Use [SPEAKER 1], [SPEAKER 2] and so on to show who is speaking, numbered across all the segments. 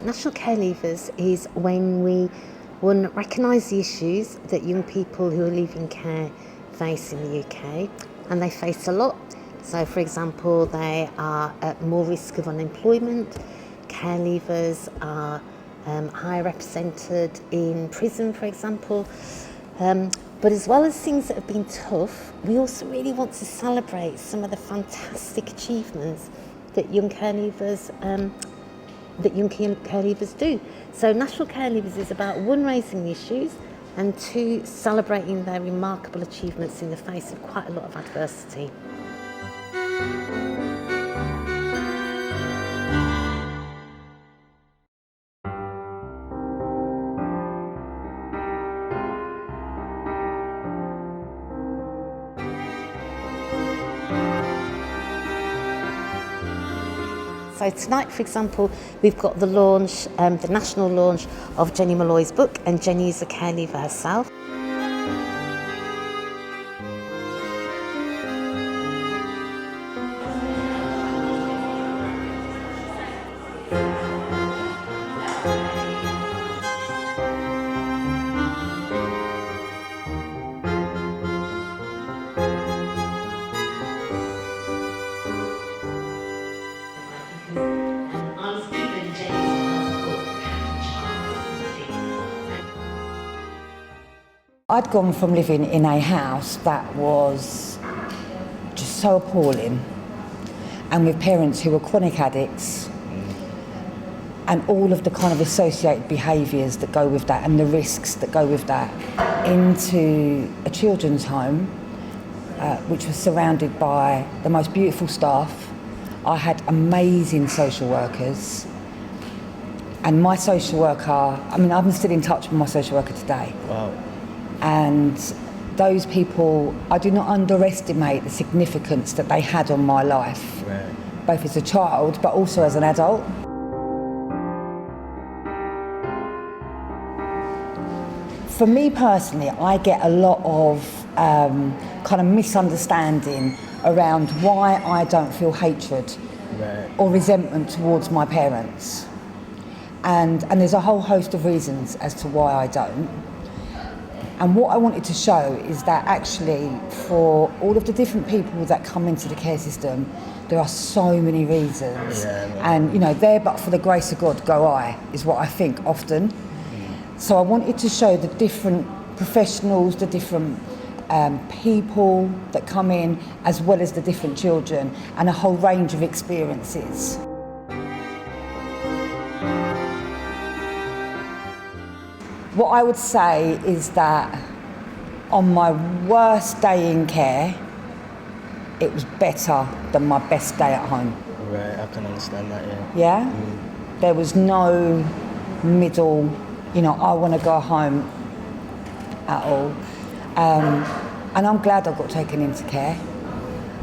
[SPEAKER 1] national care leavers is when we recognise the issues that young people who are leaving care face in the UK, and they face a lot. So, for example, they are at more risk of unemployment. Care leavers are higher represented in prison, for example. But as well as things that have been tough, we also really want to celebrate some of the fantastic achievements that young care leavers do. So National Care Leavers is about, one, raising the issues, and two, celebrating their remarkable achievements in the face of quite a lot of adversity. So tonight, for example, we've got the launch, the national launch of Jenny Molloy's book, and Jenny is a care leaver herself.
[SPEAKER 2] I'd gone from living in a house that was just so appalling, and with parents who were chronic addicts, and all of the kind of associated behaviours that go with that and the risks that go with that, into a children's home which was surrounded by the most beautiful staff. I had amazing social workers, and my social worker, I'm still in touch with my social worker today.
[SPEAKER 3] Wow.
[SPEAKER 2] And those people, I do not underestimate the significance that they had on my life,
[SPEAKER 3] Right.
[SPEAKER 2] both as a child but also as an adult. For me personally, I get a lot of kind of misunderstanding around why I don't feel hatred
[SPEAKER 3] Right.
[SPEAKER 2] or resentment towards my parents. And there's a whole host of reasons as to why I don't. And what I wanted to show is that actually, for all of the different people that come into the care system, there are so many reasons.
[SPEAKER 3] Yeah,
[SPEAKER 2] and there but for the grace of God go I, is what I think often. So I wanted to show the different professionals, the different people that come in, as well as the different children, and a whole range of experiences. What I would say is that on my worst day in care, it was better than my best day at home.
[SPEAKER 3] Right, I can understand that, yeah.
[SPEAKER 2] Yeah? There was no middle, I want to go home at all. And I'm glad I got taken into care.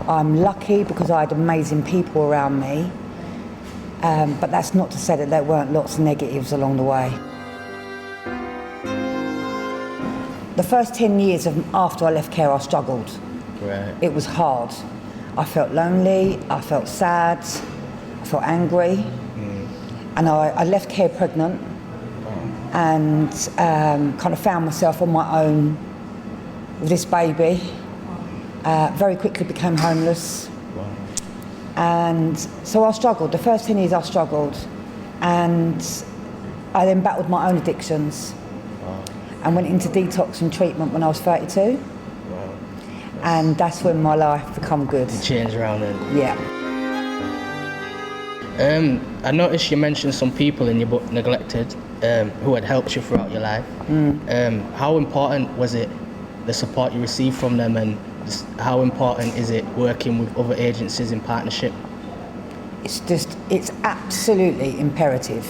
[SPEAKER 2] I'm lucky because I had amazing people around me. But that's not to say that there weren't lots of negatives along the way. The first 10 years after I left care, I struggled.
[SPEAKER 3] Right.
[SPEAKER 2] It was hard. I felt lonely, I felt sad, I felt angry. And I left care pregnant and kind of found myself on my own with this baby. Very quickly became homeless.
[SPEAKER 3] Wow.
[SPEAKER 2] And so I struggled. The first 10 years I struggled. And I then battled my own addictions. And went into detox and treatment when I was 32.
[SPEAKER 3] Wow.
[SPEAKER 2] And that's when my life became good.
[SPEAKER 3] You changed around then.
[SPEAKER 2] Yeah.
[SPEAKER 3] I noticed you mentioned some people in your book, Neglected, who had helped you throughout your life. How important was it, the support you received from them, and how important is it working with other agencies in partnership?
[SPEAKER 2] It's absolutely imperative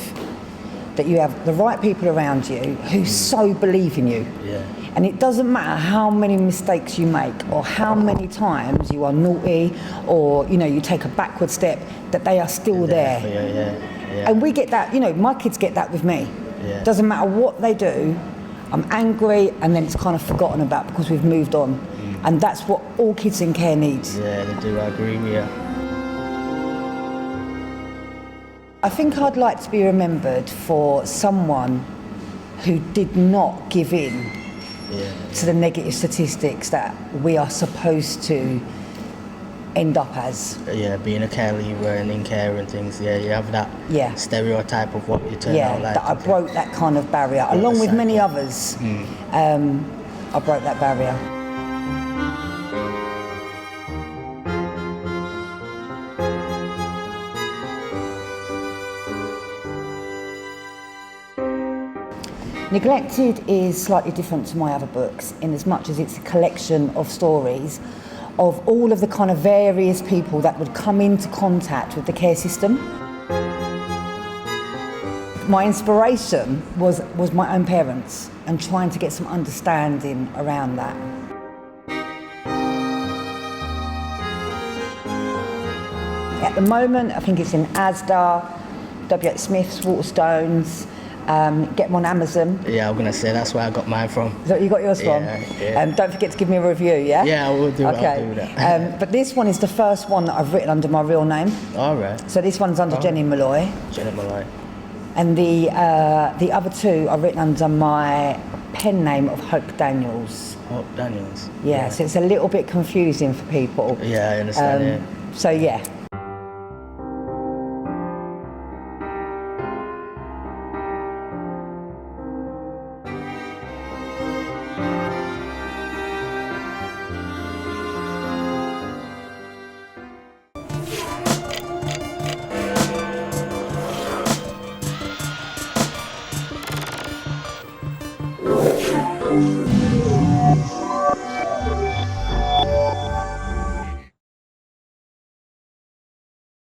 [SPEAKER 2] that you have the right people around you who so believe in you.
[SPEAKER 3] Yeah.
[SPEAKER 2] And it doesn't matter how many mistakes you make or how many times you are naughty or you take a backward step, that they are still there.
[SPEAKER 3] Yeah.
[SPEAKER 2] And we get that, my kids get that with me.
[SPEAKER 3] Yeah.
[SPEAKER 2] Doesn't matter what they do, I'm angry and then it's kind of forgotten about because we've moved on. And that's what all kids in care need.
[SPEAKER 3] Yeah, they do, I agree with you.
[SPEAKER 2] I think I'd like to be remembered for someone who did not give in to the negative statistics that we are supposed to end up as.
[SPEAKER 3] Yeah, being a care leaver and in care and things. Yeah, you have that stereotype of what you turn out like.
[SPEAKER 2] That I broke that kind of barrier, along with many others. I broke that barrier. Neglected is slightly different to my other books in as much as it's a collection of stories of all of the kind of various people that would come into contact with the care system. My inspiration was my own parents and trying to get some understanding around that. At the moment, I think it's in Asda, W.H. Smith's, Waterstones. Get them on Amazon.
[SPEAKER 3] Yeah, I'm going to say that's where I got mine from.
[SPEAKER 2] Is that where you got yours from?
[SPEAKER 3] Yeah.
[SPEAKER 2] Don't forget to give me a review, yeah?
[SPEAKER 3] Yeah, I will do
[SPEAKER 2] okay.
[SPEAKER 3] I'll do that.
[SPEAKER 2] But this one is the first one that I've written under my real name.
[SPEAKER 3] All right.
[SPEAKER 2] So this one's under Jenny Molloy.
[SPEAKER 3] Jenny Molloy.
[SPEAKER 2] And the other two are written under my pen name of Hope Daniels.
[SPEAKER 3] Hope Daniels.
[SPEAKER 2] Yeah, so it's a little bit confusing for people.
[SPEAKER 3] Yeah, I understand,
[SPEAKER 2] So yeah.